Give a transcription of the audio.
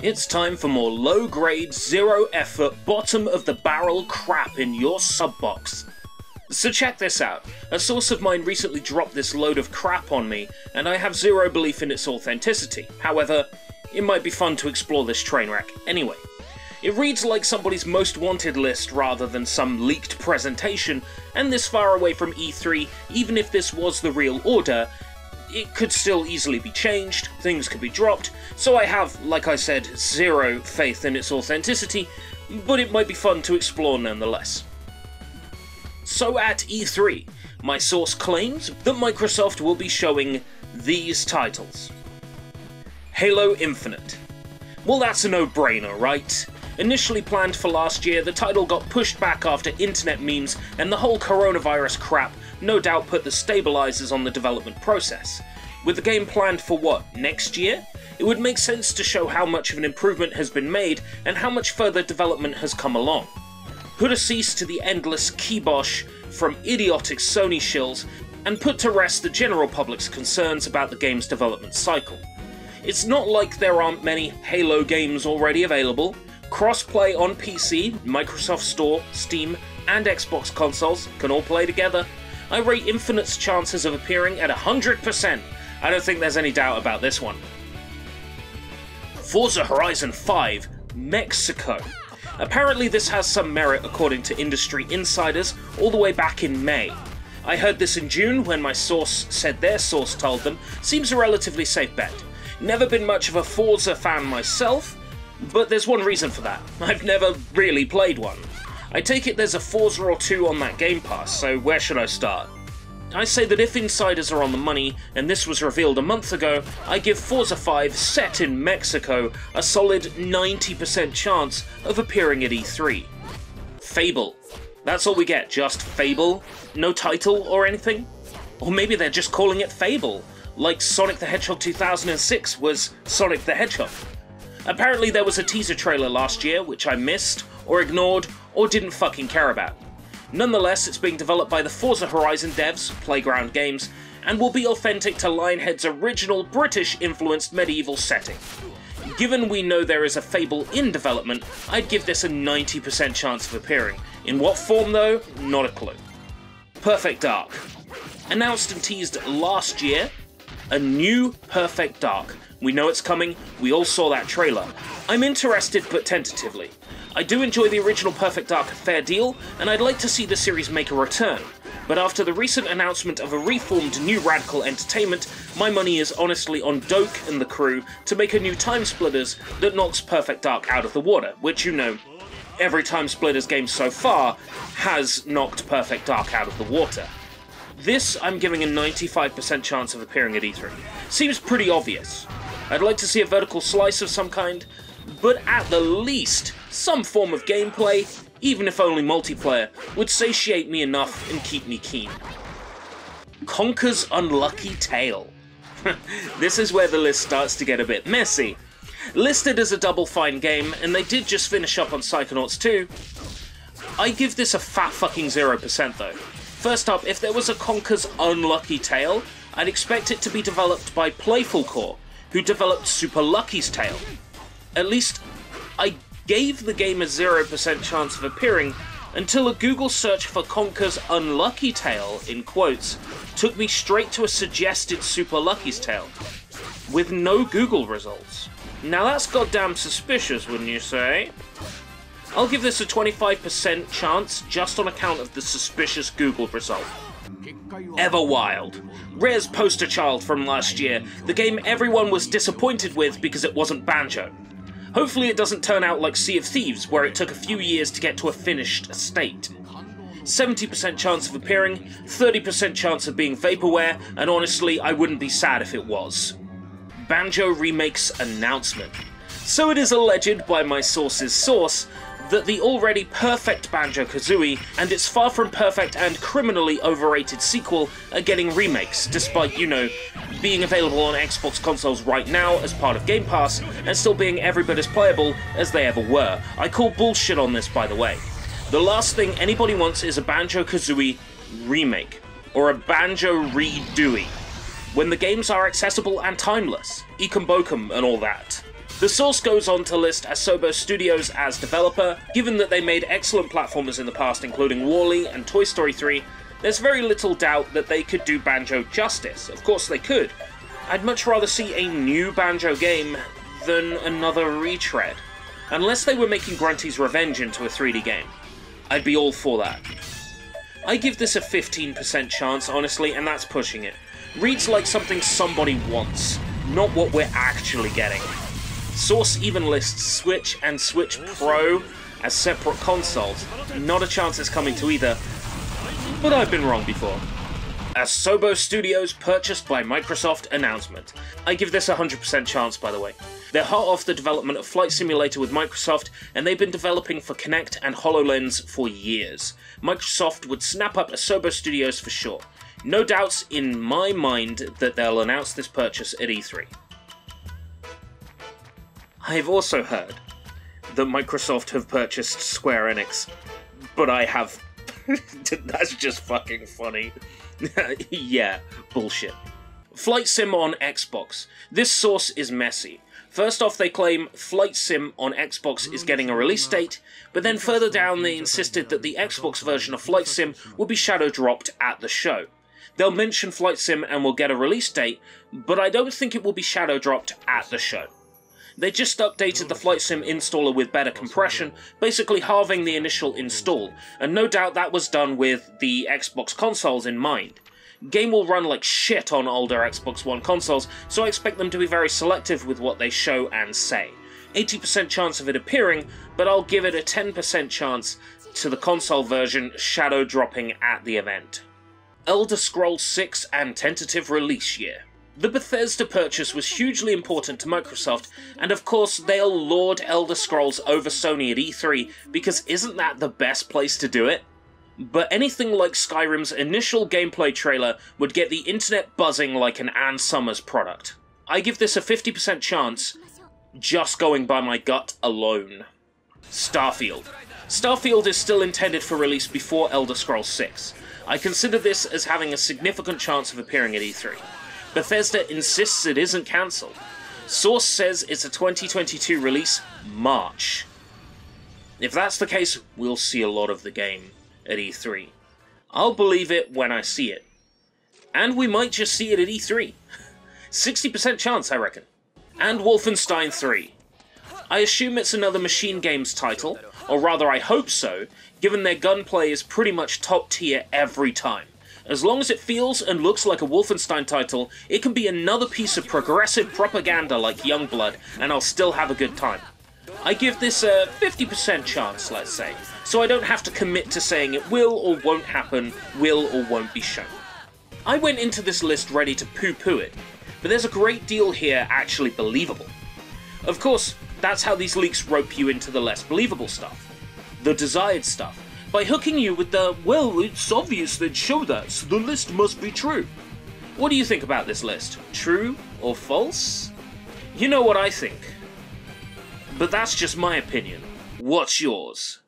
It's time for more low-grade, zero-effort, bottom-of-the-barrel crap in your sub-box. So check this out. A source of mine recently dropped this load of crap on me, and I have zero belief in its authenticity. However, it might be fun to explore this train wreck anyway. It reads like somebody's most wanted list rather than some leaked presentation, and this far away from E3, even if this was the real order, it could still easily be changed, things could be dropped, so I have, like I said, zero faith in its authenticity, but it might be fun to explore nonetheless. So at E3, my source claims that Microsoft will be showing these titles. Halo Infinite. Well, that's a no-brainer, right? Initially planned for last year, the title got pushed back after internet memes and the whole coronavirus crap no doubt put the stabilizers on the development process. With the game planned for what, next year? It would make sense to show how much of an improvement has been made and how much further development has come along. Put a cease to the endless kibosh from idiotic Sony shills and put to rest the general public's concerns about the game's development cycle. It's not like there aren't many Halo games already available. Cross-play on PC, Microsoft Store, Steam, and Xbox consoles can all play together. I rate Infinite's chances of appearing at 100%. I don't think there's any doubt about this one. Forza Horizon 5, Mexico. Apparently this has some merit according to industry insiders all the way back in May. I heard this in June when my source said their source told them. Seems a relatively safe bet. Never been much of a Forza fan myself, but there's one reason for that. I've never really played one. I take it there's a Forza or two on that Game Pass, so where should I start? I say that if insiders are on the money, and this was revealed a month ago, I give Forza 5, set in Mexico, a solid 90% chance of appearing at E3. Fable. That's all we get, just Fable? No title or anything? Or maybe they're just calling it Fable, like Sonic the Hedgehog 2006 was Sonic the Hedgehog. Apparently there was a teaser trailer last year, which I missed, or ignored, or didn't fucking care about. Nonetheless, it's being developed by the Forza Horizon devs, Playground Games, and will be authentic to Lionhead's original British-influenced medieval setting. Given we know there is a Fable in development, I'd give this a 90% chance of appearing. In what form though? Not a clue. Perfect Dark. Announced and teased last year, a new Perfect Dark. We know it's coming, we all saw that trailer. I'm interested, but tentatively. I do enjoy the original Perfect Dark a fair deal, and I'd like to see the series make a return. But after the recent announcement of a reformed New Radical Entertainment, my money is honestly on Doak and the crew to make a new Time Splitters that knocks Perfect Dark out of the water, which you know, every Time Splitters game so far has knocked Perfect Dark out of the water. This I'm giving a 95% chance of appearing at E3. Seems pretty obvious. I'd like to see a vertical slice of some kind, but at the least, some form of gameplay, even if only multiplayer, would satiate me enough and keep me keen. Conkers' Unlucky Tale. This is where the list starts to get a bit messy. Listed as a Double Fine game, and they did just finish up on Psychonauts 2, I give this a fat fucking 0% though. First up, if there was a Conkers' Unlucky Tale, I'd expect it to be developed by Playful Core, who developed Super Lucky's Tale. At least, I gave the game a 0% chance of appearing until a Google search for Conkers' Unlucky Tale, in quotes, took me straight to a suggested Super Lucky's Tale, with no Google results. Now that's goddamn suspicious, wouldn't you say? I'll give this a 25% chance just on account of the suspicious Google result. Everwild. Rare's poster child from last year, the game everyone was disappointed with because it wasn't Banjo. Hopefully it doesn't turn out like Sea of Thieves, where it took a few years to get to a finished state. 70% chance of appearing, 30% chance of being vaporware, and honestly, I wouldn't be sad if it was. Banjo Remake's announcement. So it is alleged by my source's source that the already perfect Banjo-Kazooie and its far from perfect and criminally overrated sequel are getting remakes, despite, you know, being available on Xbox consoles right now as part of Game Pass, and still being every bit as playable as they ever were. I call bullshit on this, by the way. The last thing anybody wants is a Banjo-Kazooie remake, or a Banjo Redoey, when the games are accessible and timeless, Ekum Bokum and all that. The source goes on to list SoBo Studios as developer. Given that they made excellent platformers in the past, including WALL-E and Toy Story 3, there's very little doubt that they could do Banjo justice. Of course they could. I'd much rather see a new Banjo game than another retread. Unless they were making Grunty's Revenge into a 3D game. I'd be all for that. I give this a 15% chance, honestly, and that's pushing it. Reads like something somebody wants, not what we're actually getting. Source even lists Switch and Switch Pro as separate consoles. Not a chance it's coming to either, but I've been wrong before. As SoBo Studios purchased by Microsoft announcement. I give this a 100% chance, by the way. They're hot off the development of Flight Simulator with Microsoft, and they've been developing for Kinect and HoloLens for years. Microsoft would snap up SoBo Studios for sure. No doubts in my mind that they'll announce this purchase at E3. I've also heard that Microsoft have purchased Square Enix, but I have... That's just fucking funny. Yeah, bullshit. Flight Sim on Xbox. This source is messy. First off, they claim Flight Sim on Xbox is getting a release date, but then further down they insisted that the Xbox version of Flight Sim will be shadow dropped at the show. They'll mention Flight Sim and will get a release date, but I don't think it will be shadow dropped at the show. They just updated the Flight Sim installer with better compression, basically halving the initial install, and no doubt that was done with the Xbox consoles in mind. Game will run like shit on older Xbox One consoles, so I expect them to be very selective with what they show and say. 80% chance of it appearing, but I'll give it a 10% chance to the console version shadow dropping at the event. Elder Scrolls 6 and tentative release year. The Bethesda purchase was hugely important to Microsoft, and of course they'll lord Elder Scrolls over Sony at E3, because isn't that the best place to do it? But anything like Skyrim's initial gameplay trailer would get the internet buzzing like an Ann Summers product. I give this a 50% chance, just going by my gut alone. Starfield. Starfield is still intended for release before Elder Scrolls 6. I consider this as having a significant chance of appearing at E3. Bethesda insists it isn't cancelled. Source says it's a 2022 release, March. If that's the case, we'll see a lot of the game at E3. I'll believe it when I see it. And we might just see it at E3. 60% chance, I reckon. And Wolfenstein III. I assume it's another Machine Games title, or rather I hope so, given their gunplay is pretty much top tier every time. As long as it feels and looks like a Wolfenstein title, it can be another piece of progressive propaganda like Youngblood, and I'll still have a good time. I give this a 50% chance, let's say, so I don't have to commit to saying it will or won't happen, will or won't be shown. I went into this list ready to poo-poo it, but there's a great deal here actually believable. Of course, that's how these leaks rope you into the less believable stuff. The desired stuff. By hooking you with the, well, it's obvious they'd show that, so the list must be true. What do you think about this list? True or false? You know what I think. But that's just my opinion. What's yours?